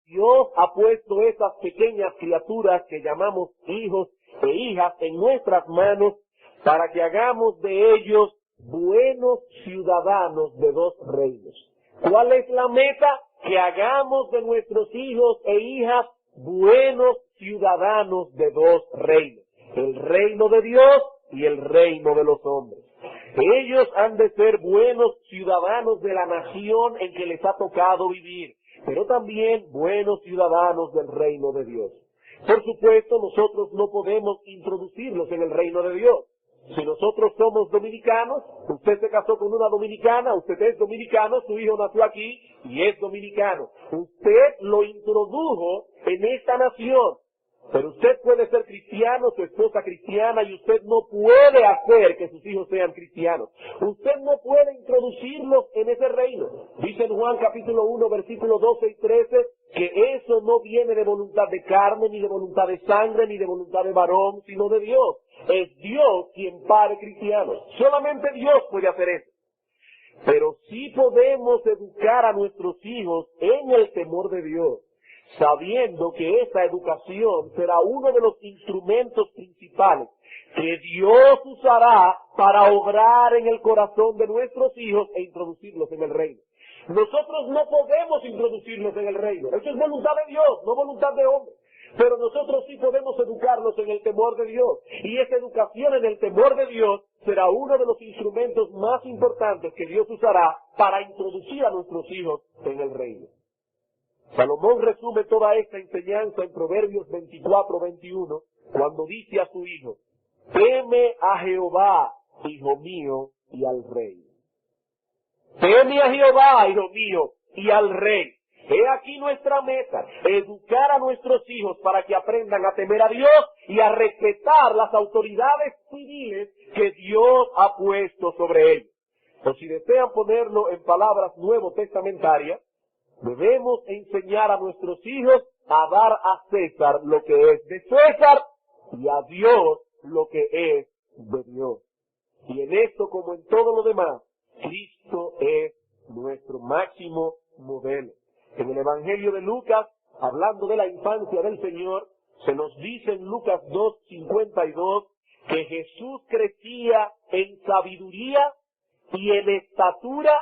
Dios ha puesto esas pequeñas criaturas que llamamos hijos e hijas en nuestras manos para que hagamos de ellos buenos ciudadanos de dos reinos. ¿Cuál es la meta? Que hagamos de nuestros hijos e hijas buenos ciudadanos de dos reinos. El reino de Dios y el reino de los hombres. Ellos han de ser buenos ciudadanos de la nación en que les ha tocado vivir, pero también buenos ciudadanos del reino de Dios. Por supuesto, nosotros no podemos introducirlos en el reino de Dios. Si nosotros somos dominicanos, usted se casó con una dominicana, usted es dominicano, su hijo nació aquí y es dominicano. Usted lo introdujo en esta nación. Pero usted puede ser cristiano, su esposa cristiana, y usted no puede hacer que sus hijos sean cristianos. Usted no puede introducirlos en ese reino. Dice en Juan capítulo 1, versículos 12 y 13, que eso no viene de voluntad de carne, ni de voluntad de sangre, ni de voluntad de varón, sino de Dios. Es Dios quien pare cristianos. Solamente Dios puede hacer eso. Pero sí podemos educar a nuestros hijos en el temor de Dios, sabiendo que esa educación será uno de los instrumentos principales que Dios usará para obrar en el corazón de nuestros hijos e introducirlos en el reino. Nosotros no podemos introducirlos en el reino. Eso es voluntad de Dios, no voluntad de hombre. Pero nosotros sí podemos educarlos en el temor de Dios. Y esa educación en el temor de Dios será uno de los instrumentos más importantes que Dios usará para introducir a nuestros hijos en el reino. Salomón resume toda esta enseñanza en Proverbios 24:21, cuando dice a su hijo: teme a Jehová, hijo mío, y al rey. Teme a Jehová, hijo mío, y al rey. He aquí nuestra meta, educar a nuestros hijos para que aprendan a temer a Dios y a respetar las autoridades civiles que Dios ha puesto sobre ellos. O si desean ponerlo en palabras nuevo testamentarias, debemos enseñar a nuestros hijos a dar a César lo que es de César y a Dios lo que es de Dios. Y en esto, como en todo lo demás, Cristo es nuestro máximo modelo. En el Evangelio de Lucas, hablando de la infancia del Señor, se nos dice en Lucas 2:52 que Jesús crecía en sabiduría y en estatura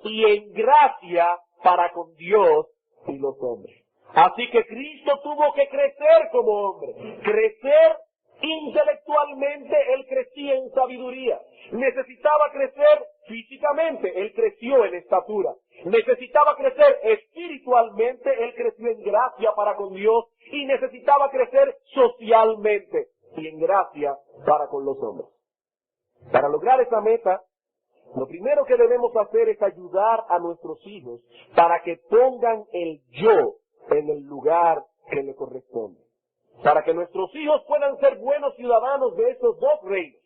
y en gracia para con Dios y los hombres. Así que Cristo tuvo que crecer como hombre, crecer intelectualmente. Él crecía en sabiduría. Necesitaba crecer físicamente, Él creció en estatura. Necesitaba crecer espiritualmente, Él creció en gracia para con Dios. Y necesitaba crecer socialmente y en gracia para con los hombres. Para lograr esa meta, lo primero que debemos hacer es ayudar a nuestros hijos para que pongan el yo en el lugar que le corresponde. Para que nuestros hijos puedan ser buenos ciudadanos de esos dos reinos,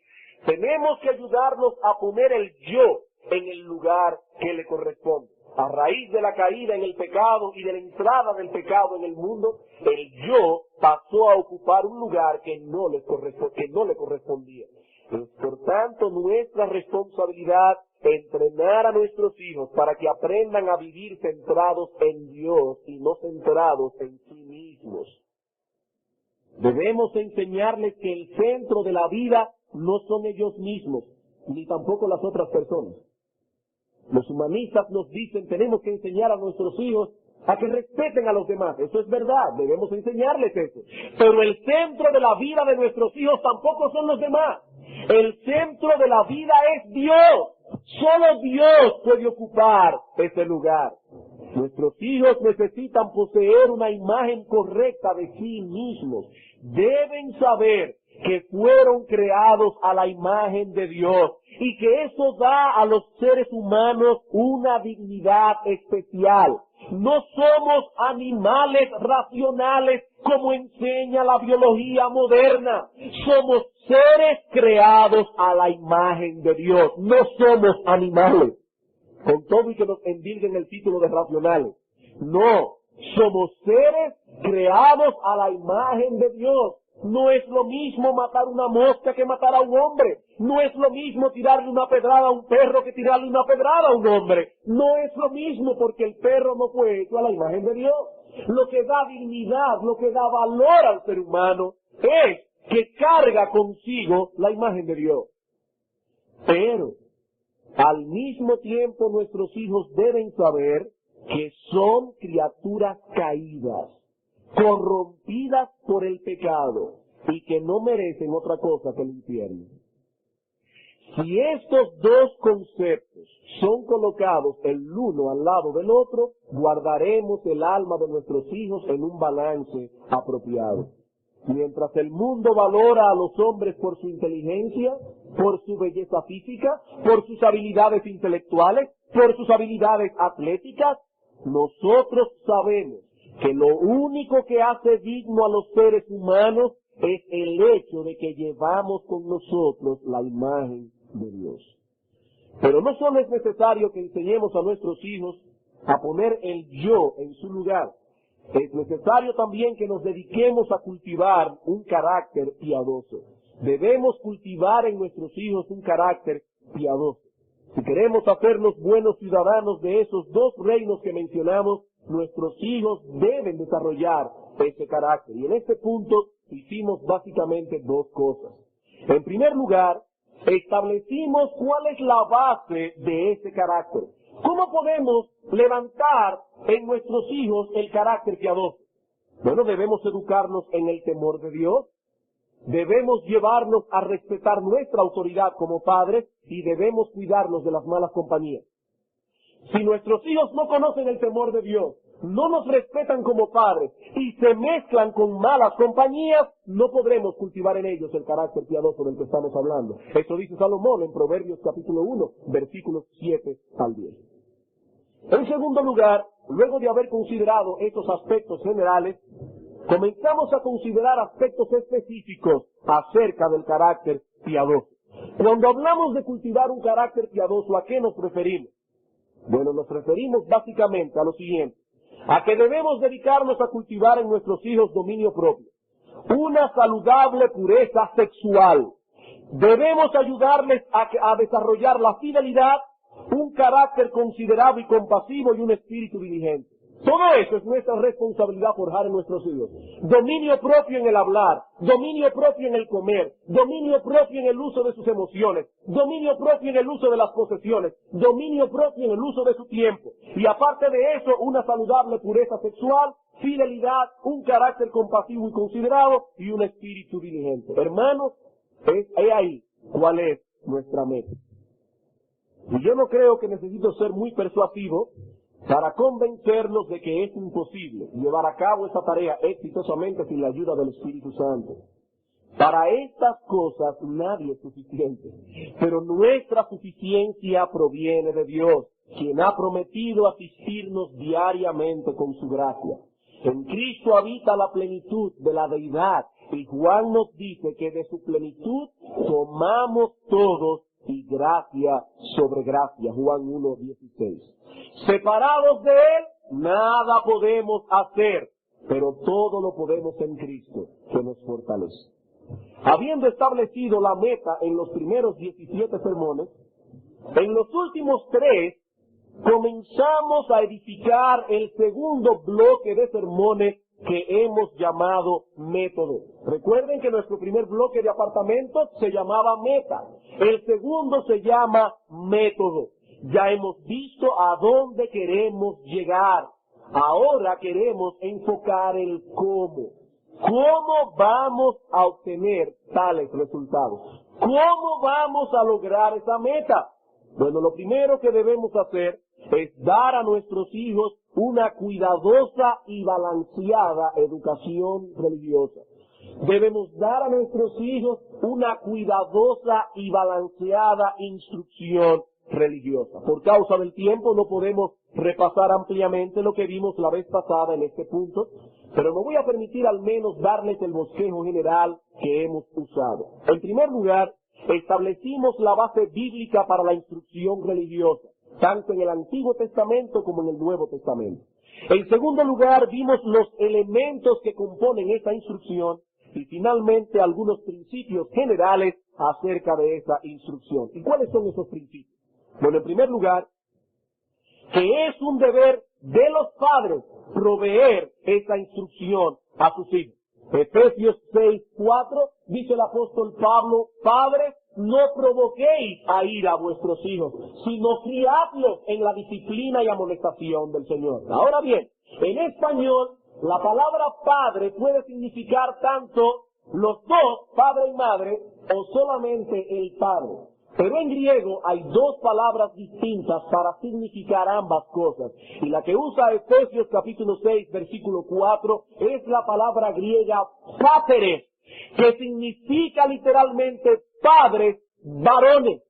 tenemos que ayudarlos a poner el yo en el lugar que le corresponde. A raíz de la caída en el pecado y de la entrada del pecado en el mundo, el yo pasó a ocupar un lugar que no le correspondía. Es por tanto nuestra responsabilidad entrenar a nuestros hijos para que aprendan a vivir centrados en Dios y no centrados en sí mismos. Debemos enseñarles que el centro de la vida no son ellos mismos, ni tampoco las otras personas. Los humanistas nos dicen, tenemos que enseñar a nuestros hijos a que respeten a los demás. Eso es verdad, debemos enseñarles eso. Pero el centro de la vida de nuestros hijos tampoco son los demás. El centro de la vida es Dios. Solo Dios puede ocupar ese lugar. Nuestros hijos necesitan poseer una imagen correcta de sí mismos. Deben saber que fueron creados a la imagen de Dios y que eso da a los seres humanos una dignidad especial. No somos animales racionales como enseña la biología moderna. Somos seres creados a la imagen de Dios. No somos animales. Con todo y que nos endilguen el título de racionales. No, somos seres creados a la imagen de Dios. No es lo mismo matar una mosca que matar a un hombre. No es lo mismo tirarle una pedrada a un perro que tirarle una pedrada a un hombre. No es lo mismo porque el perro no fue hecho a la imagen de Dios. lo que da dignidad, lo que da valor al ser humano, es que carga consigo la imagen de Dios. Pero, al mismo tiempo, nuestros hijos deben saber que son criaturas caídas, corrompidas por el pecado, y que no merecen otra cosa que el infierno. Si estos dos conceptos son colocados el uno al lado del otro, guardaremos el alma de nuestros hijos en un balance apropiado. Mientras el mundo valora a los hombres por su inteligencia, por su belleza física, por sus habilidades intelectuales, por sus habilidades atléticas, nosotros sabemos que lo único que hace digno a los seres humanos es el hecho de que llevamos con nosotros la imagen de Dios. Pero no solo es necesario que enseñemos a nuestros hijos a poner el yo en su lugar, es necesario también que nos dediquemos a cultivar un carácter piadoso. Debemos cultivar en nuestros hijos un carácter piadoso. Si queremos hacernos buenos ciudadanos de esos dos reinos que mencionamos, nuestros hijos deben desarrollar ese carácter. Y en este punto hicimos básicamente dos cosas. En primer lugar, establecimos cuál es la base de ese carácter. ¿Cómo podemos levantar en nuestros hijos el carácter piadoso? Bueno, debemos educarnos en el temor de Dios, debemos llevarnos a respetar nuestra autoridad como padres y debemos cuidarnos de las malas compañías. Si nuestros hijos no conocen el temor de Dios, no nos respetan como padres y se mezclan con malas compañías, no podremos cultivar en ellos el carácter piadoso del que estamos hablando. Eso dice Salomón en Proverbios capítulo 1, versículos 7 al 10. En segundo lugar, luego de haber considerado estos aspectos generales, comenzamos a considerar aspectos específicos acerca del carácter piadoso. Cuando hablamos de cultivar un carácter piadoso, ¿a qué nos referimos? Bueno, nos referimos básicamente a lo siguiente: a que debemos dedicarnos a cultivar en nuestros hijos dominio propio, una saludable pureza sexual. Debemos ayudarles a desarrollar la fidelidad, un carácter considerado y compasivo y un espíritu diligente. Todo eso es nuestra responsabilidad forjar en nuestros hijos. Dominio propio en el hablar, dominio propio en el comer, dominio propio en el uso de sus emociones, dominio propio en el uso de las posesiones, dominio propio en el uso de su tiempo. Y aparte de eso, una saludable pureza sexual, fidelidad, un carácter compasivo y considerado y un espíritu diligente. Hermanos, es ahí cuál es nuestra meta. Y yo no creo que necesito ser muy persuasivo para convencernos de que es imposible llevar a cabo esta tarea exitosamente sin la ayuda del Espíritu Santo. Para estas cosas nadie es suficiente, pero nuestra suficiencia proviene de Dios, quien ha prometido asistirnos diariamente con su gracia. En Cristo habita la plenitud de la deidad, y Juan nos dice que de su plenitud tomamos todos y gracia sobre gracia. Juan 1:16. Separados de Él, nada podemos hacer, pero todo lo podemos en Cristo, que nos fortalece. Habiendo establecido la meta en los primeros 17 sermones, en los últimos 3 comenzamos a edificar el segundo bloque de sermones que hemos llamado método. Recuerden que nuestro primer bloque de apartamentos se llamaba meta. El segundo se llama método. Ya hemos visto a dónde queremos llegar. Ahora queremos enfocar el cómo. ¿Cómo vamos a obtener tales resultados? ¿Cómo vamos a lograr esa meta? Bueno, lo primero que debemos hacer es dar a nuestros hijos una cuidadosa y balanceada educación religiosa. Debemos dar a nuestros hijos una cuidadosa y balanceada instrucción religiosa. Por causa del tiempo no podemos repasar ampliamente lo que vimos la vez pasada en este punto, pero me voy a permitir al menos darles el bosquejo general que hemos usado. En primer lugar, establecimos la base bíblica para la instrucción religiosa, tanto en el Antiguo Testamento como en el Nuevo Testamento. En segundo lugar, vimos los elementos que componen esa instrucción y finalmente algunos principios generales acerca de esa instrucción. ¿Y cuáles son esos principios? Bueno, en primer lugar, que es un deber de los padres proveer esa instrucción a sus hijos. Efesios 6:4 dice el apóstol Pablo: padres, no provoquéis a ira a vuestros hijos, sino criadlos en la disciplina y amonestación del Señor. Ahora bien, en español, la palabra padre puede significar tanto los dos, padre y madre, o solamente el padre. Pero en griego hay dos palabras distintas para significar ambas cosas. Y la que usa Efesios capítulo 6, versículo 4, es la palabra griega páteres, que significa literalmente padres varones.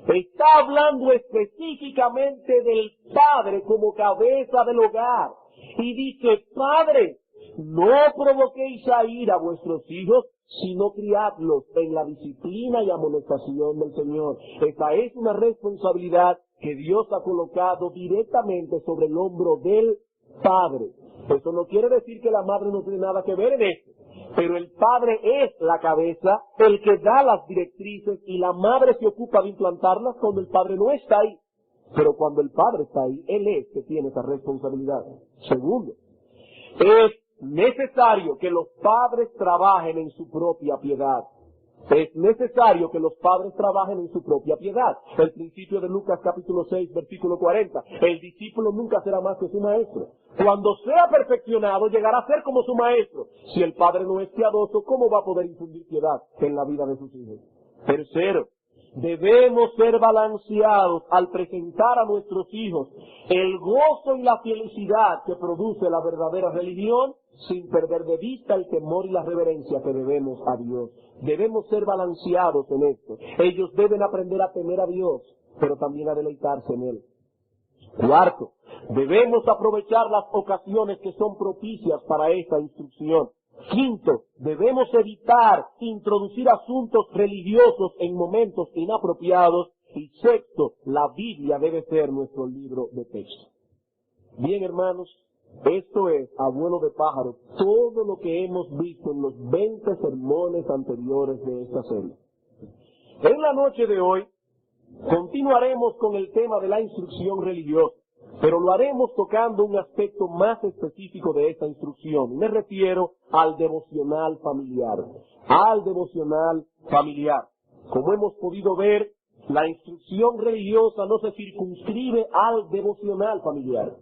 Está hablando específicamente del padre como cabeza del hogar. Y dice: padres, no provoquéis a ira a vuestros hijos, sino criadlos en la disciplina y amonestación del Señor. Esta es una responsabilidad que Dios ha colocado directamente sobre el hombro del padre. Eso no quiere decir que la madre no tiene nada que ver en esto, pero el padre es la cabeza, el que da las directrices, y la madre se ocupa de implantarlas cuando el padre no está ahí. Pero cuando el padre está ahí, él es que tiene esa responsabilidad. Segundo, es necesario que los padres trabajen en su propia piedad. Es necesario que los padres trabajen en su propia piedad. El principio de Lucas capítulo 6, versículo 40. El discípulo nunca será más que su maestro. Cuando sea perfeccionado, llegará a ser como su maestro. Si el padre no es piadoso, ¿cómo va a poder infundir piedad en la vida de sus hijos? Tercero, debemos ser balanceados al presentar a nuestros hijos el gozo y la felicidad que produce la verdadera religión, sin perder de vista el temor y la reverencia que debemos a Dios. Debemos ser balanceados en esto. Ellos deben aprender a temer a Dios, pero también a deleitarse en Él. Cuarto, debemos aprovechar las ocasiones que son propicias para esta instrucción. Quinto, debemos evitar introducir asuntos religiosos en momentos inapropiados. Y sexto, la Biblia debe ser nuestro libro de texto. Bien, hermanos, esto es, a vuelo de pájaro, todo lo que hemos visto en los 20 sermones anteriores de esta serie. En la noche de hoy, continuaremos con el tema de la instrucción religiosa, pero lo haremos tocando un aspecto más específico de esta instrucción. Me refiero al devocional familiar. Al devocional familiar. Como hemos podido ver, la instrucción religiosa no se circunscribe al devocional familiar.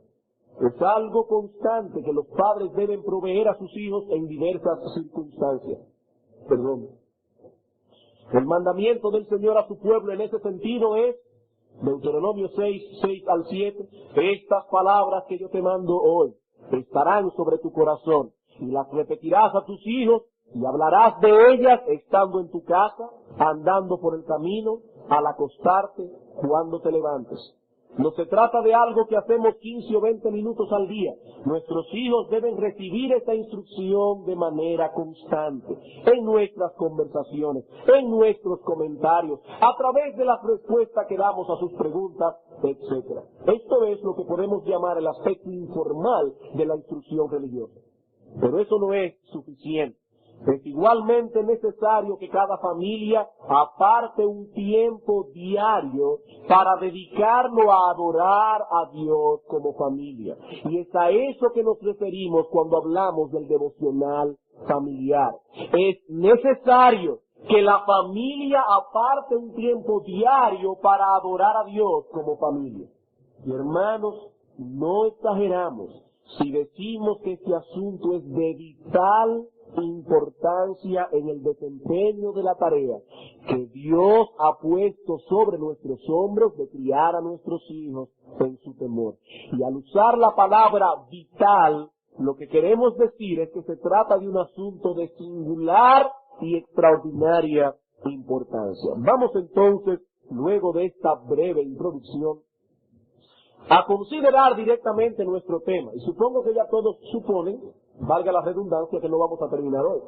Es algo constante que los padres deben proveer a sus hijos en diversas circunstancias. El mandamiento del Señor a su pueblo en ese sentido es Deuteronomio 6 al 7, estas palabras que yo te mando hoy estarán sobre tu corazón, y las repetirás a tus hijos, y hablarás de ellas estando en tu casa, andando por el camino, al acostarte, cuando te levantes. No se trata de algo que hacemos 15 o 20 minutos al día. Nuestros hijos deben recibir esta instrucción de manera constante, en nuestras conversaciones, en nuestros comentarios, a través de las respuestas que damos a sus preguntas, etc. Esto es lo que podemos llamar el aspecto informal de la instrucción religiosa. Pero eso no es suficiente. Es igualmente necesario que cada familia aparte un tiempo diario para dedicarlo a adorar a Dios como familia. Y es a eso que nos referimos cuando hablamos del devocional familiar. Es necesario que la familia aparte un tiempo diario para adorar a Dios como familia. Y hermanos, no exageramos si decimos que este asunto es de vital importancia en el desempeño de la tarea que Dios ha puesto sobre nuestros hombros de criar a nuestros hijos en su temor. Y al usar la palabra vital, lo que queremos decir es que se trata de un asunto de singular y extraordinaria importancia. Vamos entonces, luego de esta breve introducción, a considerar directamente nuestro tema. Y supongo que ya todos suponen, valga la redundancia, que no vamos a terminar hoy.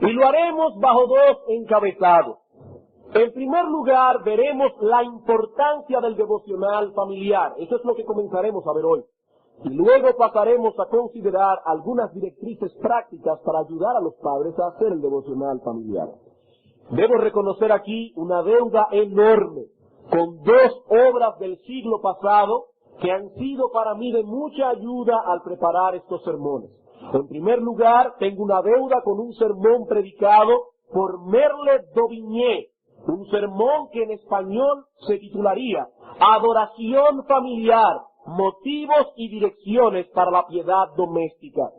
Y lo haremos bajo dos encabezados. En primer lugar, veremos la importancia del devocional familiar. Eso es lo que comenzaremos a ver hoy. Y luego pasaremos a considerar algunas directrices prácticas para ayudar a los padres a hacer el devocional familiar. Debo reconocer aquí una deuda enorme con dos obras del siglo pasado que han sido para mí de mucha ayuda al preparar estos sermones. En primer lugar, tengo una deuda con un sermón predicado por Merle Daubigné, un sermón que en español se titularía Adoración familiar, motivos y direcciones para la piedad doméstica.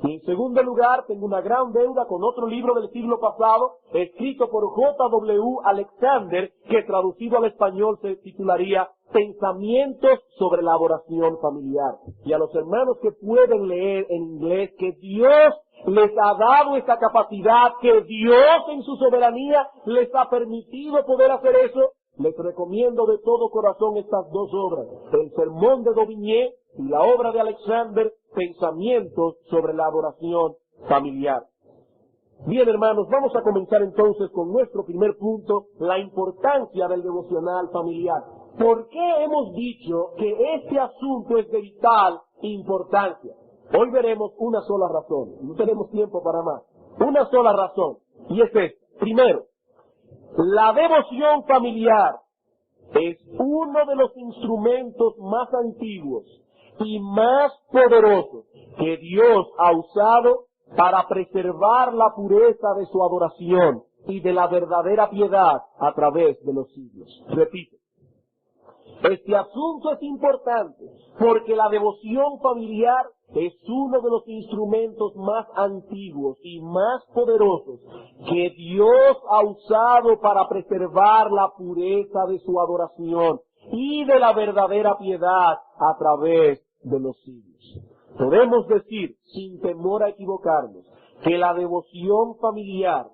Y en segundo lugar, tengo una gran deuda con otro libro del siglo pasado, escrito por J.W. Alexander, que traducido al español se titularía Pensamientos sobre la adoración familiar. Y a los hermanos que pueden leer en inglés, que Dios les ha dado esta capacidad, que Dios en su soberanía les ha permitido poder hacer eso, les recomiendo de todo corazón estas dos obras, el sermón de Daubigné y la obra de Alexander, Pensamientos sobre la adoración familiar. Bien, hermanos, vamos a comenzar entonces con nuestro primer punto, la importancia del devocional familiar. ¿Por qué hemos dicho que este asunto es de vital importancia? Hoy veremos una sola razón, no tenemos tiempo para más. Una sola razón, y es esta. Primero, la devoción familiar es uno de los instrumentos más antiguos y más poderosos que Dios ha usado para preservar la pureza de su adoración y de la verdadera piedad a través de los siglos. Repito, este asunto es importante porque la devoción familiar es uno de los instrumentos más antiguos y más poderosos que Dios ha usado para preservar la pureza de su adoración y de la verdadera piedad a través de los siglos. Podemos decir, sin temor a equivocarnos, que la devoción familiar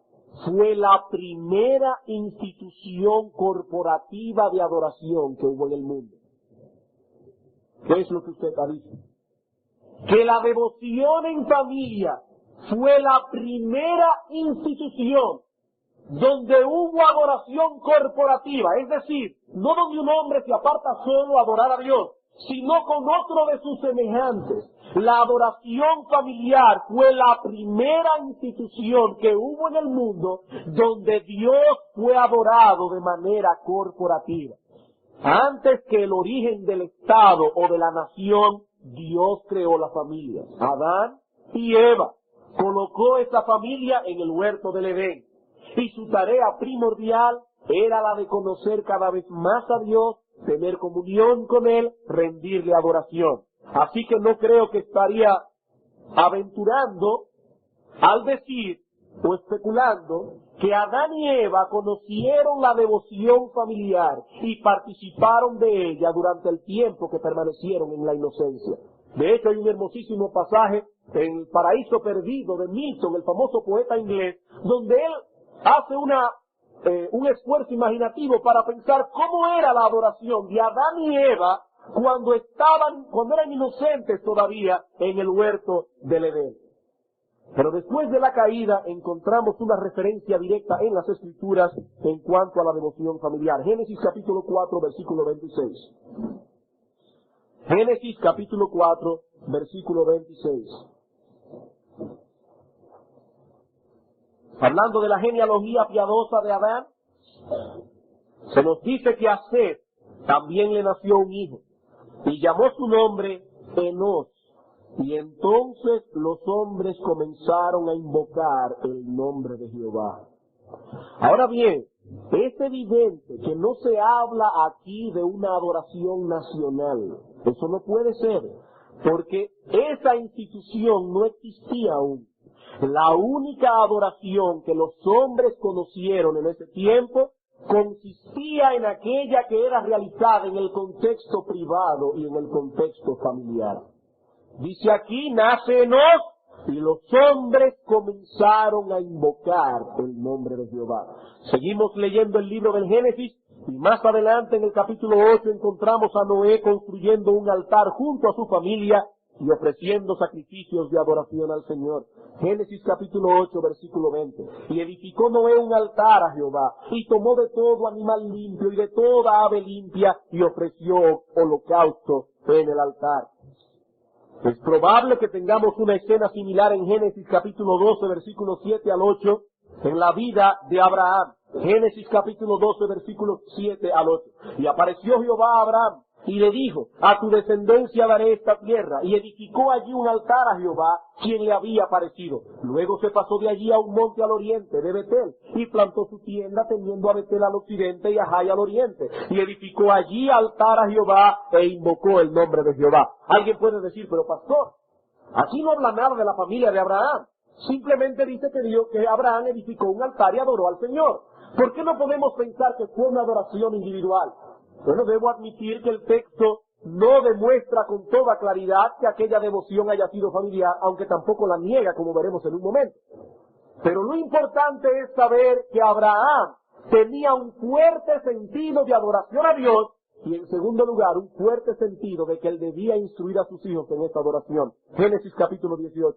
fue la primera institución corporativa de adoración que hubo en el mundo. ¿Qué es lo que usted ha dicho? Que la devoción en familia fue la primera institución donde hubo adoración corporativa, es decir, no donde un hombre se aparta solo a adorar a Dios, sino con otro de sus semejantes. La adoración familiar fue la primera institución que hubo en el mundo donde Dios fue adorado de manera corporativa. Antes que el origen del Estado o de la nación, Dios creó la familia. Adán y Eva colocó esa familia en el huerto del Edén. Y su tarea primordial era la de conocer cada vez más a Dios, tener comunión con Él, rendirle adoración. Así que no creo que estaría aventurando al decir o especulando que Adán y Eva conocieron la devoción familiar y participaron de ella durante el tiempo que permanecieron en la inocencia. De hecho, hay un hermosísimo pasaje en El Paraíso Perdido de Milton, el famoso poeta inglés, donde él hace un esfuerzo imaginativo para pensar cómo era la adoración de Adán y Eva cuando eran inocentes todavía en el huerto del Edén. Pero después de la caída encontramos una referencia directa en las Escrituras en cuanto a la devoción familiar. Génesis capítulo 4, versículo 26. Génesis capítulo 4, versículo 26. Hablando de la genealogía piadosa de Adán, se nos dice que a Set también le nació un hijo, y llamó su nombre Enos. Y entonces los hombres comenzaron a invocar el nombre de Jehová. Ahora bien, es evidente que no se habla aquí de una adoración nacional. Eso no puede ser, porque esa institución no existía aún. La única adoración que los hombres conocieron en ese tiempo consistía en aquella que era realizada en el contexto privado y en el contexto familiar. Dice aquí, nace Enos, y los hombres comenzaron a invocar el nombre de Jehová. Seguimos leyendo el libro del Génesis, y más adelante en el capítulo 8 encontramos a Noé construyendo un altar junto a su familia y ofreciendo sacrificios de adoración al Señor. Génesis capítulo 8, versículo 20. Y edificó Noé un altar a Jehová, y tomó de todo animal limpio y de toda ave limpia, y ofreció holocausto en el altar. Es probable que tengamos una escena similar en Génesis capítulo 12, versículos 7 al 8, en la vida de Abraham. Génesis capítulo 12, versículos 7 al 8. Y apareció Jehová a Abraham y le dijo, a tu descendencia daré esta tierra, y edificó allí un altar a Jehová, quien le había aparecido. Luego se pasó de allí a un monte al oriente de Betel, y plantó su tienda teniendo a Betel al occidente y a Jai al oriente, y edificó allí altar a Jehová, e invocó el nombre de Jehová. Alguien puede decir, pero pastor, aquí no habla nada de la familia de Abraham. Simplemente dice que Abraham edificó un altar y adoró al Señor. ¿Por qué no podemos pensar que fue una adoración individual? Bueno, debo admitir que el texto no demuestra con toda claridad que aquella devoción haya sido familiar, aunque tampoco la niega, como veremos en un momento. Pero lo importante es saber que Abraham tenía un fuerte sentido de adoración a Dios, y en segundo lugar, un fuerte sentido de que él debía instruir a sus hijos en esta adoración. Génesis capítulo 18.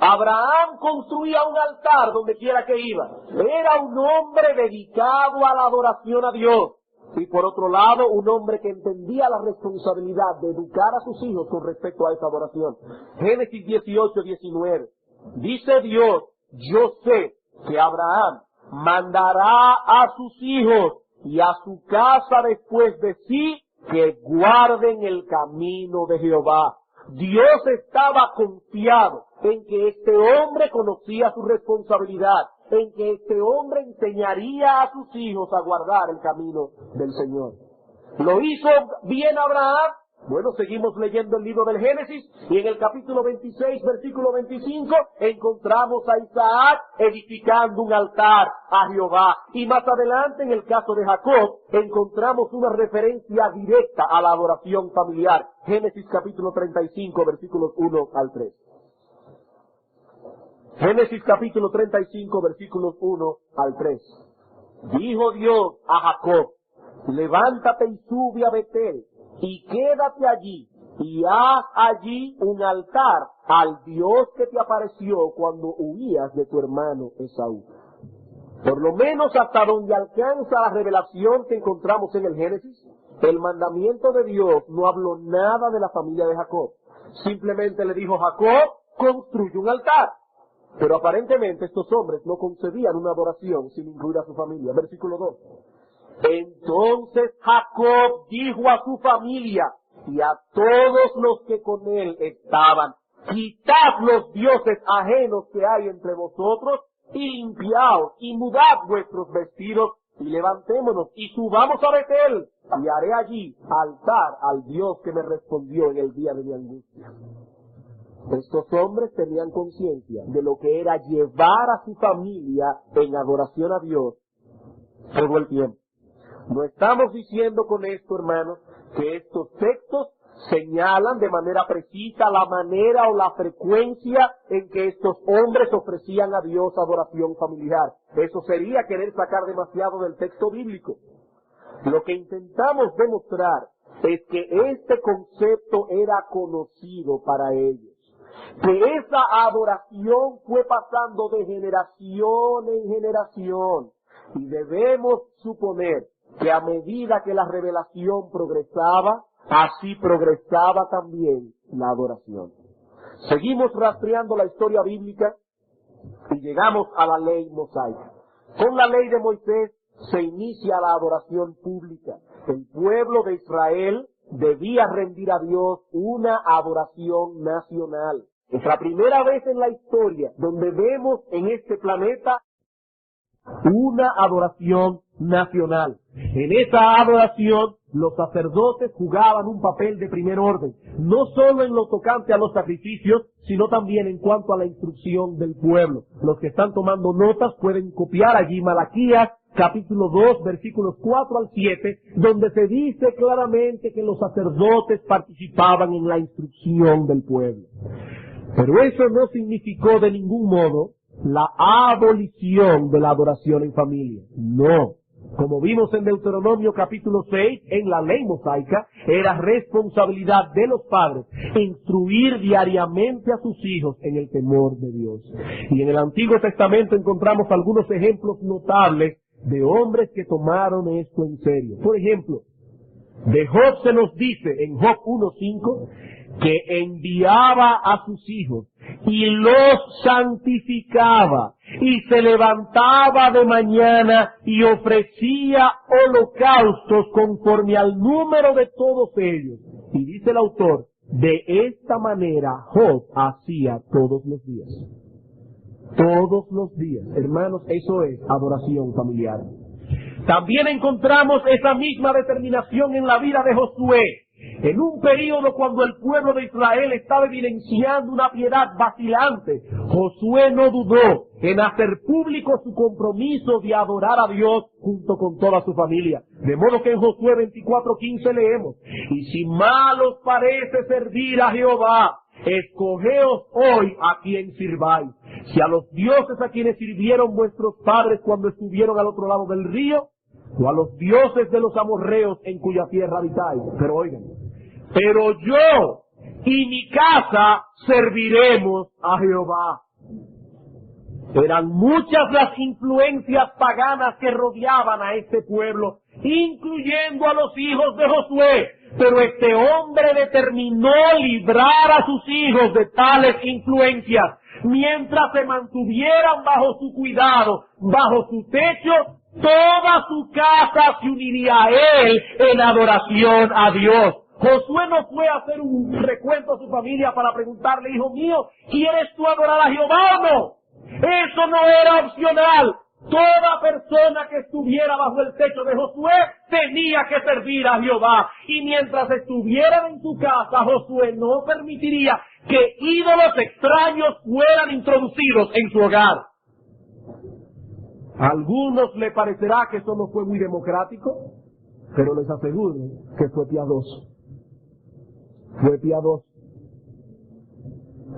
Abraham construía un altar donde quiera que iba. Era un hombre dedicado a la adoración a Dios. Y por otro lado, un hombre que entendía la responsabilidad de educar a sus hijos con respecto a esa adoración. Génesis 18, 19. Dice Dios, yo sé que Abraham mandará a sus hijos y a su casa después de sí que guarden el camino de Jehová. Dios estaba confiado en que este hombre conocía su responsabilidad, en que este hombre enseñaría a sus hijos a guardar el camino del Señor. ¿Lo hizo bien Abraham? Bueno, seguimos leyendo el libro del Génesis y en el capítulo 26, versículo 25, encontramos a Isaac edificando un altar a Jehová. Y más adelante, en el caso de Jacob, encontramos una referencia directa a la adoración familiar. Génesis capítulo 35, versículos 1 al 3. Génesis capítulo 35, versículos 1 al 3. Dijo Dios a Jacob, levántate y sube a Betel, y quédate allí, y haz allí un altar al Dios que te apareció cuando huías de tu hermano Esaú. Por lo menos hasta donde alcanza la revelación que encontramos en el Génesis, el mandamiento de Dios no habló nada de la familia de Jacob. Simplemente le dijo, Jacob, construye un altar. Pero aparentemente estos hombres no concebían una adoración sin incluir a su familia. Versículo 2. Entonces Jacob dijo a su familia y a todos los que con él estaban, quitad los dioses ajenos que hay entre vosotros y limpiaos y mudad vuestros vestidos y levantémonos y subamos a Betel y haré allí altar al Dios que me respondió en el día de mi angustia. Estos hombres tenían conciencia de lo que era llevar a su familia en adoración a Dios todo el tiempo. No estamos diciendo con esto, hermanos, que estos textos señalan de manera precisa la manera o la frecuencia en que estos hombres ofrecían a Dios adoración familiar. Eso sería querer sacar demasiado del texto bíblico. Lo que intentamos demostrar es que este concepto era conocido para ellos, que esa adoración fue pasando de generación en generación, y debemos suponer que a medida que la revelación progresaba, así progresaba también la adoración. Seguimos rastreando la historia bíblica y llegamos a la ley mosaica. Con la ley de Moisés se inicia la adoración pública. El pueblo de Israel debía rendir a Dios una adoración nacional. Es la primera vez en la historia donde vemos en este planeta una adoración nacional. En esa adoración los sacerdotes jugaban un papel de primer orden, no solo en lo tocante a los sacrificios, sino también en cuanto a la instrucción del pueblo. Los que están tomando notas pueden copiar allí Malaquías capítulo 2, versículos 4 al 7, donde se dice claramente que los sacerdotes participaban en la instrucción del pueblo. Pero eso no significó de ningún modo la abolición de la adoración en familia. No. Como vimos en Deuteronomio capítulo 6, en la ley mosaica, era responsabilidad de los padres instruir diariamente a sus hijos en el temor de Dios. Y en el Antiguo Testamento encontramos algunos ejemplos notables de hombres que tomaron esto en serio. Por ejemplo, De Job se nos dice en Job 1:5 que enviaba a sus hijos y los santificaba y se levantaba de mañana y ofrecía holocaustos conforme al número de todos ellos. Y dice el autor, de esta manera Job hacía todos los días. Todos los días. Hermanos, eso es adoración familiar. También encontramos esa misma determinación en la vida de Josué. En un período cuando el pueblo de Israel estaba evidenciando una piedad vacilante, Josué no dudó en hacer público su compromiso de adorar a Dios junto con toda su familia. De modo que en Josué 24:15 leemos, y si mal os parece servir a Jehová, escogeos hoy a quien sirváis. Si a los dioses a quienes sirvieron vuestros padres cuando estuvieron al otro lado del río, o a los dioses de los amorreos en cuya tierra habitáis. Pero oigan, pero yo y mi casa serviremos a Jehová. Eran muchas las influencias paganas que rodeaban a este pueblo, incluyendo a los hijos de Josué. Pero este hombre determinó librar a sus hijos de tales influencias, mientras se mantuvieran bajo su cuidado, bajo su techo. Toda su casa se uniría a él en adoración a Dios. Josué no fue a hacer un recuento a su familia para preguntarle, hijo mío, ¿quieres tú adorar a Jehová o no? Eso no era opcional. Toda persona que estuviera bajo el techo de Josué tenía que servir a Jehová. Y mientras estuvieran en su casa, Josué no permitiría que ídolos extraños fueran introducidos en su hogar. A algunos le parecerá que eso no fue muy democrático, pero les aseguro que fue piadoso. Fue piadoso.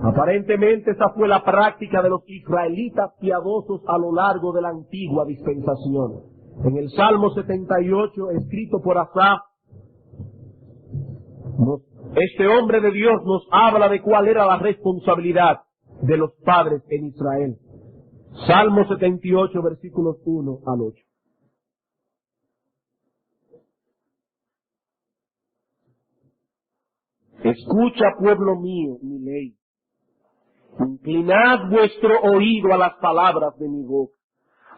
Aparentemente esa fue la práctica de los israelitas piadosos a lo largo de la antigua dispensación. En el Salmo 78, escrito por Asaf, este hombre de Dios nos habla de cuál era la responsabilidad de los padres en Israel. Salmo 78, versículos 1 al 8. Escucha, pueblo mío, mi ley. Inclinad vuestro oído a las palabras de mi boca.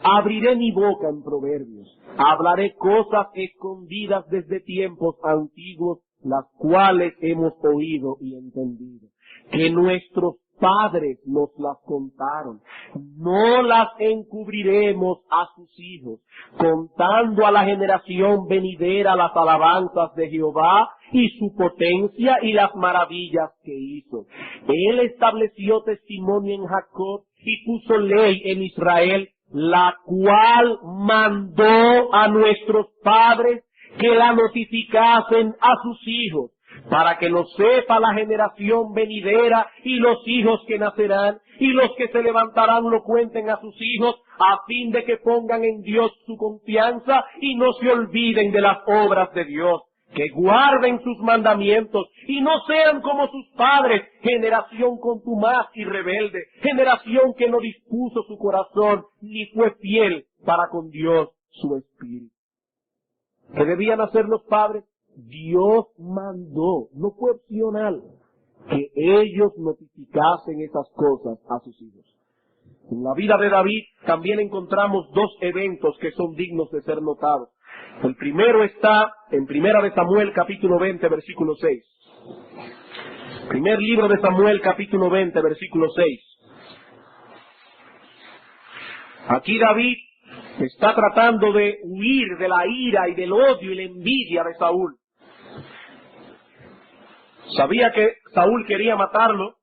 Abriré mi boca en proverbios. Hablaré cosas escondidas desde tiempos antiguos, las cuales hemos oído y entendido. Que nuestros padres nos las contaron. No las encubriremos a sus hijos, contando a la generación venidera las alabanzas de Jehová y su potencia y las maravillas que hizo. Él estableció testimonio en Jacob y puso ley en Israel, la cual mandó a nuestros padres que la notificasen a sus hijos, para que lo sepa la generación venidera y los hijos que nacerán, y los que se levantarán lo cuenten a sus hijos, a fin de que pongan en Dios su confianza y no se olviden de las obras de Dios, que guarden sus mandamientos y no sean como sus padres, generación contumaz y rebelde, generación que no dispuso su corazón ni fue fiel para con Dios su espíritu. ¿Qué debían hacer los padres? Dios mandó, no fue opcional, que ellos notificasen esas cosas a sus hijos. En la vida de David también encontramos dos eventos que son dignos de ser notados. El primero está en Primera de Samuel, capítulo 20, versículo 6. Primer libro de Samuel, capítulo 20, versículo 6. Aquí David está tratando de huir de la ira y del odio y la envidia de Saúl. Sabía que Saúl quería matarlo,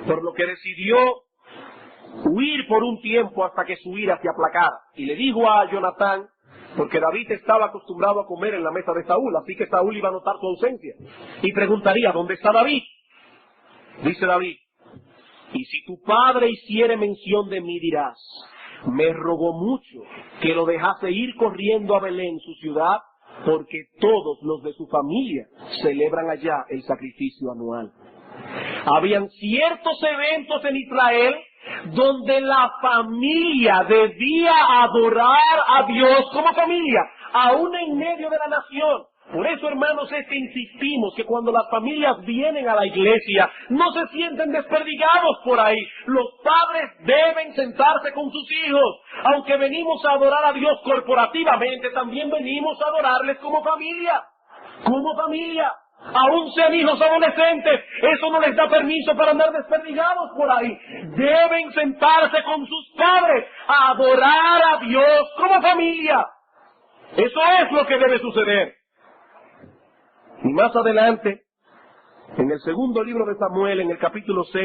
por lo que decidió huir por un tiempo hasta que su ira se aplacara. Y le dijo a Jonatán, porque David estaba acostumbrado a comer en la mesa de Saúl, así que Saúl iba a notar su ausencia. Y preguntaría, ¿dónde está David? Dice David, y si tu padre hiciere mención de mí, dirás, me rogó mucho que lo dejase ir corriendo a Belén, su ciudad, porque todos los de su familia celebran allá el sacrificio anual. Habían ciertos eventos en Israel donde la familia debía adorar a Dios como familia, aún en medio de la nación, Por eso, hermanos, es que insistimos que cuando las familias vienen a la iglesia, no se sienten desperdigados por ahí. Los padres deben sentarse con sus hijos. Aunque venimos a adorar a Dios corporativamente, también venimos a adorarles como familia. Como familia. Aún sean hijos adolescentes, eso no les da permiso para andar desperdigados por ahí. Deben sentarse con sus padres a adorar a Dios como familia. Eso es lo que debe suceder. Y más adelante, en el segundo libro de Samuel, en el capítulo 6,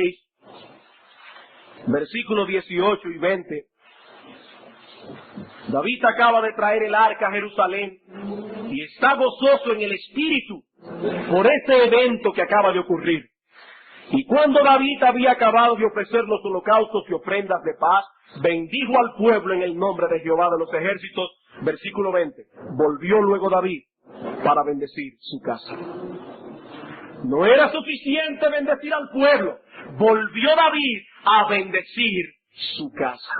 versículos 18 y 20, David acaba de traer el arca a Jerusalén y está gozoso en el espíritu por ese evento que acaba de ocurrir. Y cuando David había acabado de ofrecer los holocaustos y ofrendas de paz, bendijo al pueblo en el nombre de Jehová de los ejércitos. Versículo 20. Volvió luego David para bendecir su casa. No era suficiente bendecir al pueblo. Volvió David a bendecir su casa.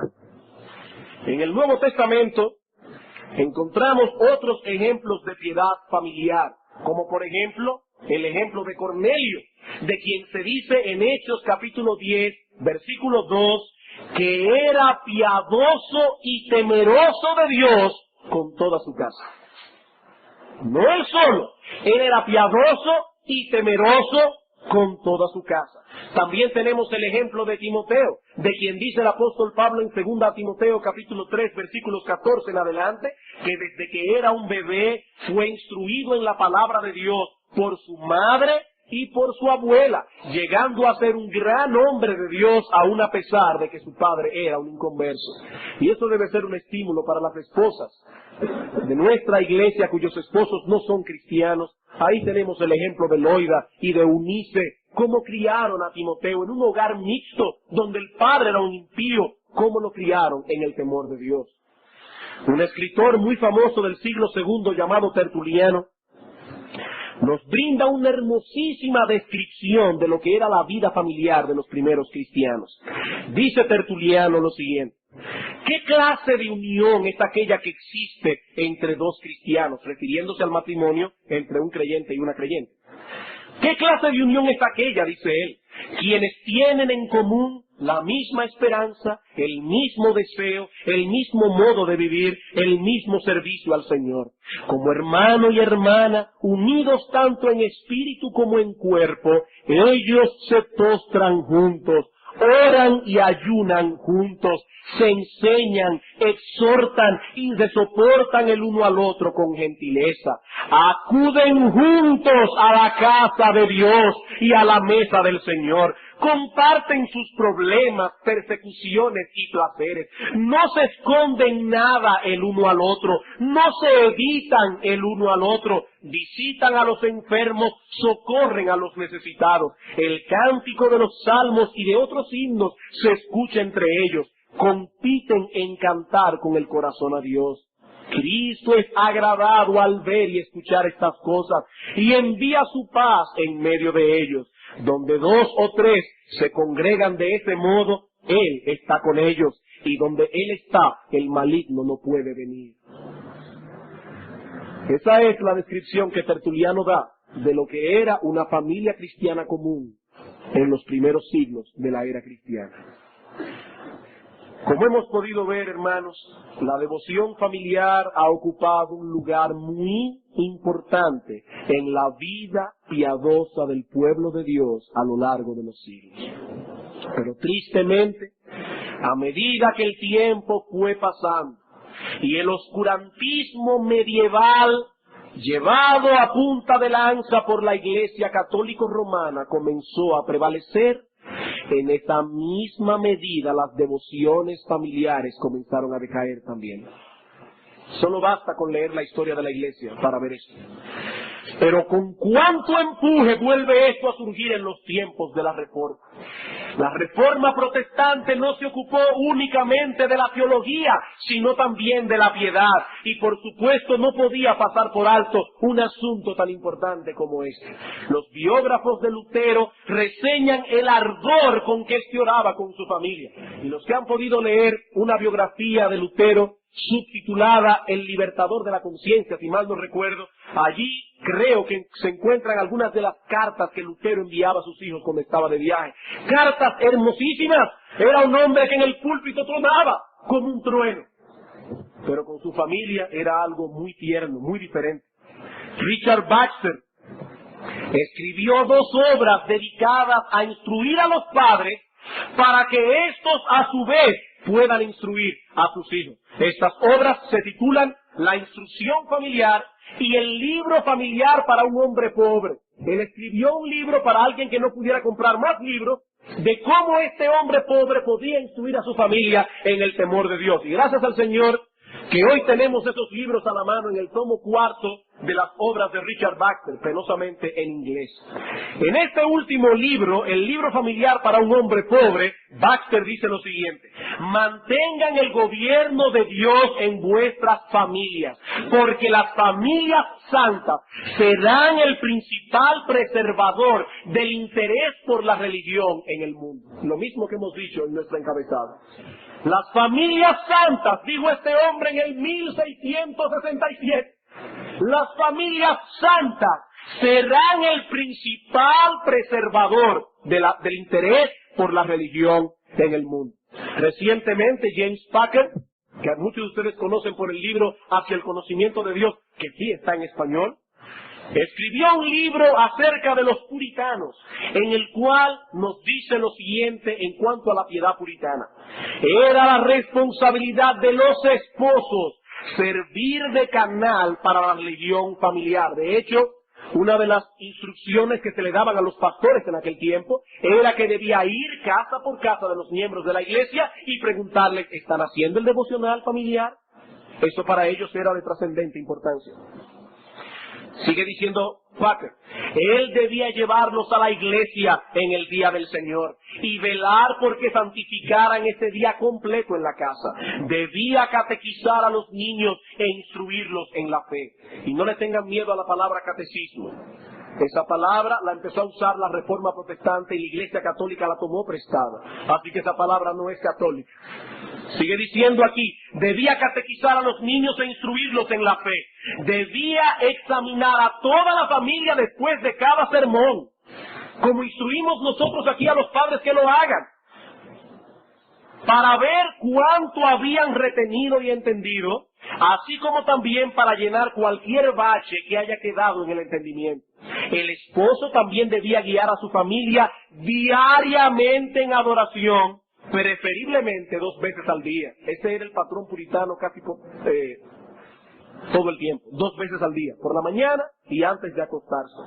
En el Nuevo Testamento encontramos otros ejemplos de piedad familiar, como por ejemplo el ejemplo de Cornelio, de quien se dice en Hechos capítulo 10, versículo 2, que era piadoso y temeroso de Dios con toda su casa. No él solo, él era piadoso y temeroso con toda su casa. También tenemos el ejemplo de Timoteo, de quien dice el apóstol Pablo en 2 Timoteo capítulo 3 versículos 14 en adelante, que desde que era un bebé fue instruido en la palabra de Dios por su madre y por su abuela, llegando a ser un gran hombre de Dios aún a pesar de que su padre era un inconverso. Y eso debe ser un estímulo para las esposas de nuestra iglesia cuyos esposos no son cristianos. Ahí tenemos el ejemplo de Loida y de Eunice, cómo criaron a Timoteo en un hogar mixto donde el padre era un impío, cómo lo criaron en el temor de Dios. Un escritor muy famoso del siglo II llamado Tertuliano nos brinda una hermosísima descripción de lo que era la vida familiar de los primeros cristianos. Dice Tertuliano lo siguiente: ¿qué clase de unión es aquella que existe entre dos cristianos? Refiriéndose al matrimonio entre un creyente y una creyente. ¿Qué clase de unión es aquella? Dice él. Quienes tienen en común la misma esperanza, el mismo deseo, el mismo modo de vivir, el mismo servicio al Señor. Como hermano y hermana, unidos tanto en espíritu como en cuerpo, ellos se postran juntos, oran y ayunan juntos, se enseñan, exhortan y se soportan el uno al otro con gentileza. Acuden juntos a la casa de Dios y a la mesa del Señor. Comparten sus problemas, persecuciones y placeres. No se esconden nada el uno al otro. No se evitan el uno al otro. Visitan a los enfermos, socorren a los necesitados. El cántico de los salmos y de otros himnos se escucha entre ellos. Compiten en cantar con el corazón a Dios. Cristo es agradado al ver y escuchar estas cosas y envía su paz en medio de ellos. Donde 2 o 3 se congregan de ese modo, Él está con ellos, y donde Él está, el maligno no puede venir. Esa es la descripción que Tertuliano da de lo que era una familia cristiana común en los primeros siglos de la era cristiana. Como hemos podido ver, hermanos, la devoción familiar ha ocupado un lugar muy importante en la vida piadosa del pueblo de Dios a lo largo de los siglos. Pero tristemente, a medida que el tiempo fue pasando y el oscurantismo medieval, llevado a punta de lanza por la Iglesia Católica Romana, comenzó a prevalecer, en esa misma medida las devociones familiares comenzaron a decaer también. Solo basta con leer la historia de la Iglesia para ver esto. Pero con cuánto empuje vuelve esto a surgir en los tiempos de la Reforma. La Reforma protestante no se ocupó únicamente de la teología, sino también de la piedad. Y por supuesto no podía pasar por alto un asunto tan importante como este. Los biógrafos de Lutero reseñan el ardor con que éste oraba con su familia. Y los que han podido leer una biografía de Lutero subtitulada El Libertador de la Conciencia, si mal no recuerdo. Allí creo que se encuentran algunas de las cartas que Lutero enviaba a sus hijos cuando estaba de viaje. Cartas hermosísimas. Era un hombre que en el púlpito tronaba como un trueno. Pero con su familia era algo muy tierno, muy diferente. Richard Baxter escribió 2 obras dedicadas a instruir a los padres para que estos a su vez puedan instruir a sus hijos. Estas obras se titulan La instrucción familiar y El libro familiar para un hombre pobre. Él escribió un libro para alguien que no pudiera comprar más libros de cómo este hombre pobre podía instruir a su familia en el temor de Dios. Y gracias al Señor que hoy tenemos esos libros a la mano en el tomo 4 de las obras de Richard Baxter, penosamente en inglés. En este último libro, el libro familiar para un hombre pobre, Baxter dice lo siguiente: mantengan el gobierno de Dios en vuestras familias, porque las familias santas serán el principal preservador del interés por la religión en el mundo. Lo mismo que hemos dicho en nuestra encabezada. Las familias santas, dijo este hombre en el 1667, las familias santas serán el principal preservador del interés por la religión en el mundo. Recientemente James Packer, que muchos de ustedes conocen por el libro Hacia el conocimiento de Dios, que sí está en español, escribió un libro acerca de los puritanos, en el cual nos dice lo siguiente en cuanto a la piedad puritana. Era la responsabilidad de los esposos servir de canal para la religión familiar. De hecho, una de las instrucciones que se le daban a los pastores en aquel tiempo era que debía ir casa por casa de los miembros de la iglesia y preguntarles, ¿están haciendo el devocional familiar? Eso para ellos era de trascendente importancia. Sigue diciendo Packer, él debía llevarlos a la iglesia en el día del Señor y velar porque santificaran ese día completo en la casa. Debía catequizar a los niños e instruirlos en la fe. Y no le tengan miedo a la palabra catecismo. Esa palabra la empezó a usar la Reforma Protestante y la Iglesia Católica la tomó prestada. Así que esa palabra no es católica. Sigue diciendo aquí, debía catequizar a los niños e instruirlos en la fe. Debía examinar a toda la familia después de cada sermón, como instruimos nosotros aquí a los padres que lo hagan, para ver cuánto habían retenido y entendido, así como también para llenar cualquier bache que haya quedado en el entendimiento. El esposo también debía guiar a su familia diariamente en adoración, preferiblemente 2 veces al día. Ese era el patrón puritano casi todo el tiempo, 2 veces al día, por la mañana y antes de acostarse.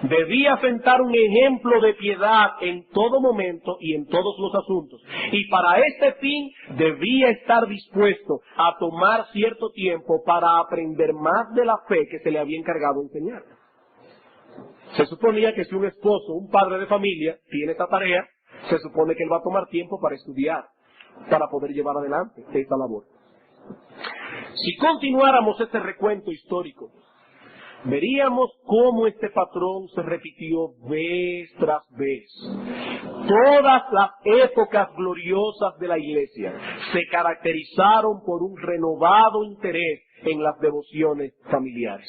Debía sentar un ejemplo de piedad en todo momento y en todos los asuntos. Y para este fin debía estar dispuesto a tomar cierto tiempo para aprender más de la fe que se le había encargado enseñar. Se suponía que si un esposo, un padre de familia, tiene esta tarea, se supone que él va a tomar tiempo para estudiar, para poder llevar adelante esta labor. Si continuáramos este recuento histórico, veríamos cómo este patrón se repitió vez tras vez. Todas las épocas gloriosas de la Iglesia se caracterizaron por un renovado interés en las devociones familiares.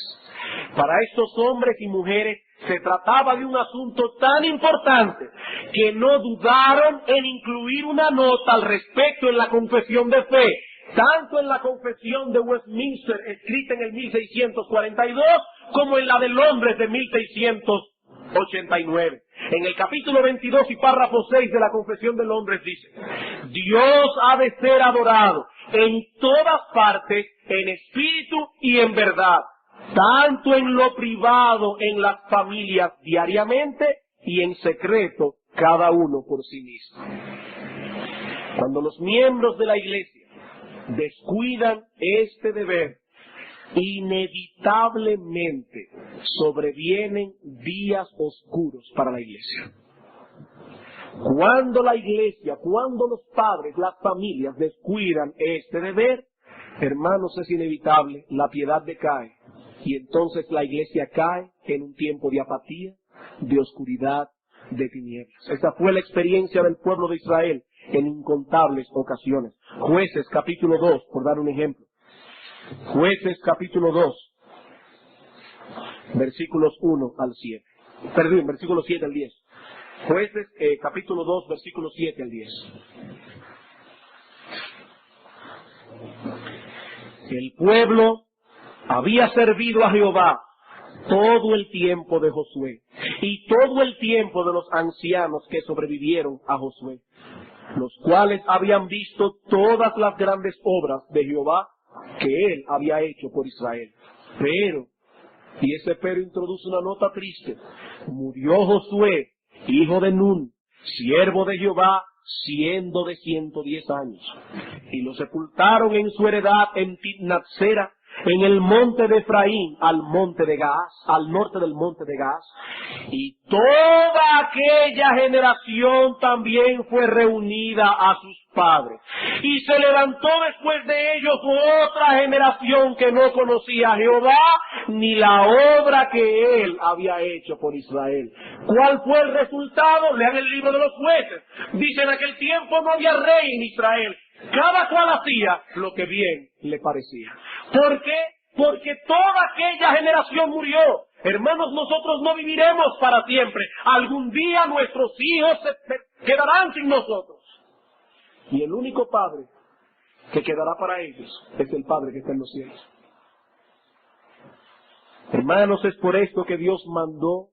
Para estos hombres y mujeres se trataba de un asunto tan importante que no dudaron en incluir una nota al respecto en la confesión de fe, tanto en la confesión de Westminster, escrita en el 1642, como en la de Londres de 1689. En el capítulo 22 y párrafo 6 de la confesión de Londres dice: Dios ha de ser adorado en todas partes, en espíritu y en verdad, tanto en lo privado en las familias diariamente y en secreto cada uno por sí mismo. Cuando los miembros de la Iglesia descuidan este deber, inevitablemente sobrevienen días oscuros para la Iglesia. Cuando la Iglesia, cuando los padres, las familias descuidan este deber, hermanos, es inevitable, la piedad decae y entonces la Iglesia cae en un tiempo de apatía, de oscuridad, de tinieblas. Esa fue la experiencia del pueblo de Israel en incontables ocasiones. Jueces capítulo 2, por dar un ejemplo. Jueces capítulo 2, versículos 1 al 7. Perdón, versículos 7 al 10. Jueces capítulo 2, versículos 7 al 10. El pueblo había servido a Jehová todo el tiempo de Josué y todo el tiempo de los ancianos que sobrevivieron a Josué, los cuales habían visto todas las grandes obras de Jehová que él había hecho por Israel. Pero, y ese pero introduce una nota triste, murió Josué, hijo de Nun, siervo de Jehová, siendo de 110 años, y lo sepultaron en su heredad en Timnatsera, en el monte de Efraín, al monte de Gaas, al norte del monte de Gaas, y toda aquella generación también fue reunida a sus padres. Y se levantó después de ellos otra generación que no conocía a Jehová, ni la obra que él había hecho por Israel. ¿Cuál fue el resultado? Lean el libro de los Jueces. Dice, en aquel tiempo no había rey en Israel. Cada cual hacía lo que bien le parecía. ¿Por qué? Porque toda aquella generación murió. Hermanos, nosotros no viviremos para siempre. Algún día nuestros hijos se quedarán sin nosotros. Y el único Padre que quedará para ellos es el Padre que está en los cielos. Hermanos, es por esto que Dios mandó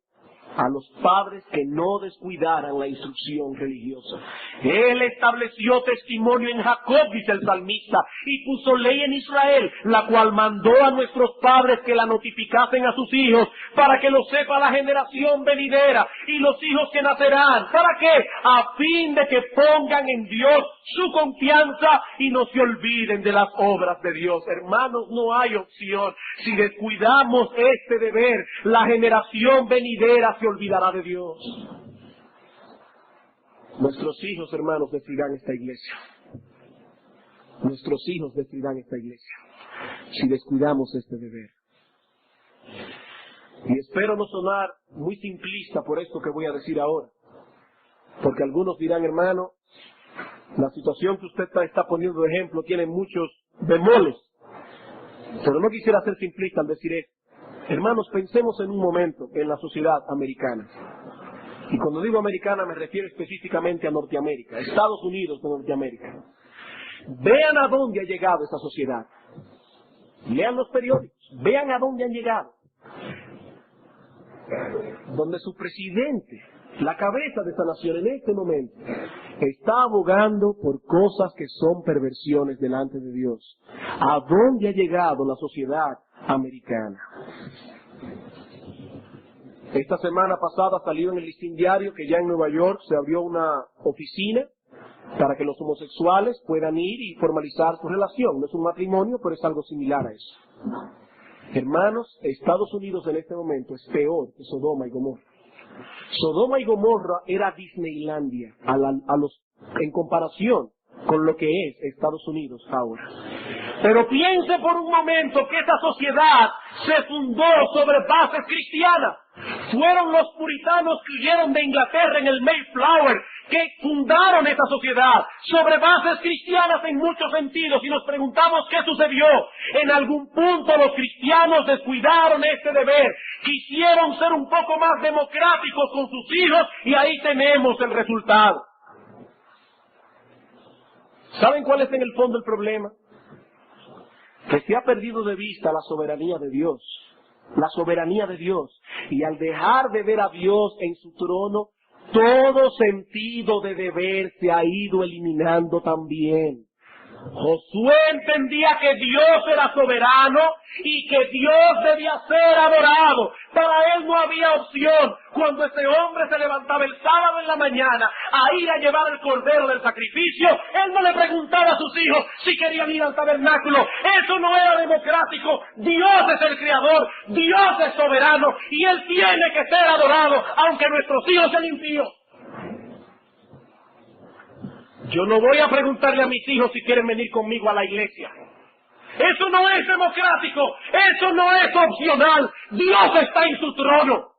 a los padres que no descuidaran la instrucción religiosa. Él estableció testimonio en Jacob, dice el salmista, y puso ley en Israel, la cual mandó a nuestros padres que la notificasen a sus hijos, para que lo sepa la generación venidera y los hijos que nacerán. ¿Para qué? A fin de que pongan en Dios su confianza y no se olviden de las obras de Dios. Hermanos, no hay opción. Si descuidamos este deber, la generación venidera se olvidará de Dios. Nuestros hijos, hermanos, destruirán esta iglesia. Nuestros hijos destruirán esta iglesia si descuidamos este deber. Y espero no sonar muy simplista por esto que voy a decir ahora, porque algunos dirán, hermano, la situación que usted está poniendo de ejemplo tiene muchos bemoles, pero no quisiera ser simplista al decir esto. Hermanos, pensemos en un momento en la sociedad americana. Y cuando digo americana me refiero específicamente a Norteamérica, Estados Unidos de Norteamérica. Vean a dónde ha llegado esta sociedad. Lean los periódicos, vean a dónde han llegado. Donde su presidente, la cabeza de esta nación en este momento, está abogando por cosas que son perversiones delante de Dios. ¿A dónde ha llegado la sociedad americana? Esta semana pasada salió en el Listín Diario que ya en Nueva York se abrió una oficina para que los homosexuales puedan ir y formalizar su relación. No es un matrimonio, pero es algo similar a eso. Hermanos, Estados Unidos en este momento es peor que Sodoma y Gomorra. Sodoma y Gomorra era Disneylandia en comparación con lo que es Estados Unidos ahora. Pero piense por un momento que esta sociedad se fundó sobre bases cristianas. Fueron los puritanos que huyeron de Inglaterra en el Mayflower que fundaron esta sociedad sobre bases cristianas en muchos sentidos. Y nos preguntamos qué sucedió. En algún punto los cristianos descuidaron este deber, quisieron ser un poco más democráticos con sus hijos y ahí tenemos el resultado. ¿Saben cuál es en el fondo el problema? Que se ha perdido de vista la soberanía de Dios. La soberanía de Dios. Y al dejar de ver a Dios en su trono, todo sentido de deber se ha ido eliminando también. Josué entendía que Dios era soberano y que Dios debía ser adorado. Para él no había opción. Cuando ese hombre se levantaba el sábado en la mañana a ir a llevar el cordero del sacrificio, él no le preguntaba a sus hijos si querían ir al tabernáculo. Eso no era democrático. Dios es el creador, Dios es soberano y él tiene que ser adorado, aunque nuestros hijos sean impíos. Yo no voy a preguntarle a mis hijos si quieren venir conmigo a la iglesia. Eso no es democrático, eso no es opcional. Dios está en su trono.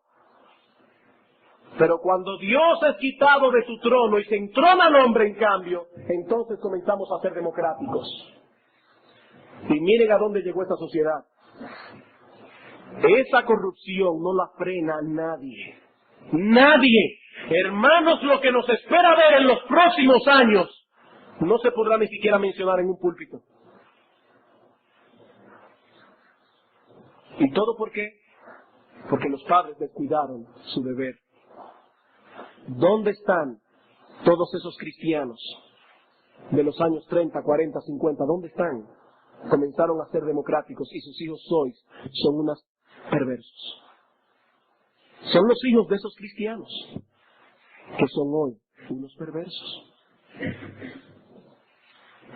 Pero cuando Dios es quitado de su trono y se entrona al hombre, en cambio, entonces comenzamos a ser democráticos. Y miren a dónde llegó esta sociedad. Esa corrupción no la frena nadie. Nadie. Hermanos, lo que nos espera ver en los próximos años no se podrá ni siquiera mencionar en un púlpito. ¿Y todo por qué? Porque los padres descuidaron su deber. ¿Dónde están todos esos cristianos de los años 30, 40, 50? ¿Dónde están? Comenzaron a ser democráticos y sus hijos hoy son unos perversos. Son los hijos de esos cristianos que son hoy unos perversos.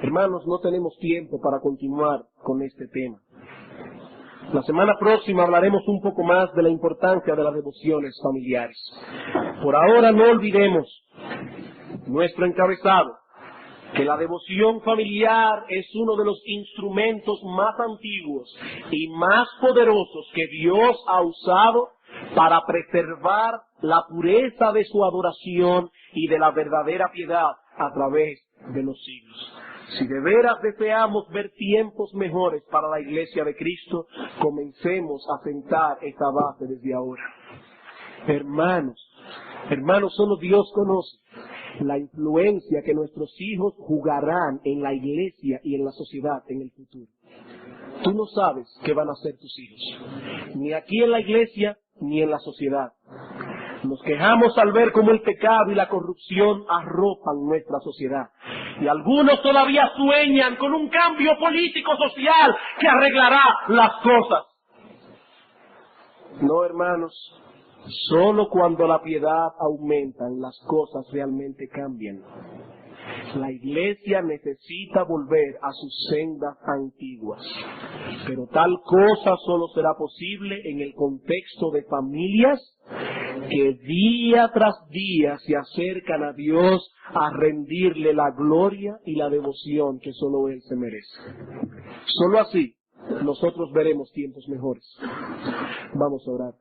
Hermanos, no tenemos tiempo para continuar con este tema. La semana próxima hablaremos un poco más de la importancia de las devociones familiares. Por ahora no olvidemos nuestro encabezado, que la devoción familiar es uno de los instrumentos más antiguos y más poderosos que Dios ha usado para preservar la pureza de su adoración y de la verdadera piedad a través de los siglos. Si de veras deseamos ver tiempos mejores para la Iglesia de Cristo, comencemos a sentar esta base desde ahora. Hermanos, solo Dios conoce la influencia que nuestros hijos jugarán en la Iglesia y en la sociedad en el futuro. Tú no sabes qué van a hacer tus hijos, ni aquí en la Iglesia ni en la sociedad. Nos quejamos al ver cómo el pecado y la corrupción arropan nuestra sociedad. Y algunos todavía sueñan con un cambio político-social que arreglará las cosas. No, hermanos, solo cuando la piedad aumenta las cosas realmente cambian. La Iglesia necesita volver a sus sendas antiguas. Pero tal cosa solo será posible en el contexto de familias que día tras día se acercan a Dios a rendirle la gloria y la devoción que solo Él se merece. Solo así nosotros veremos tiempos mejores. Vamos a orar.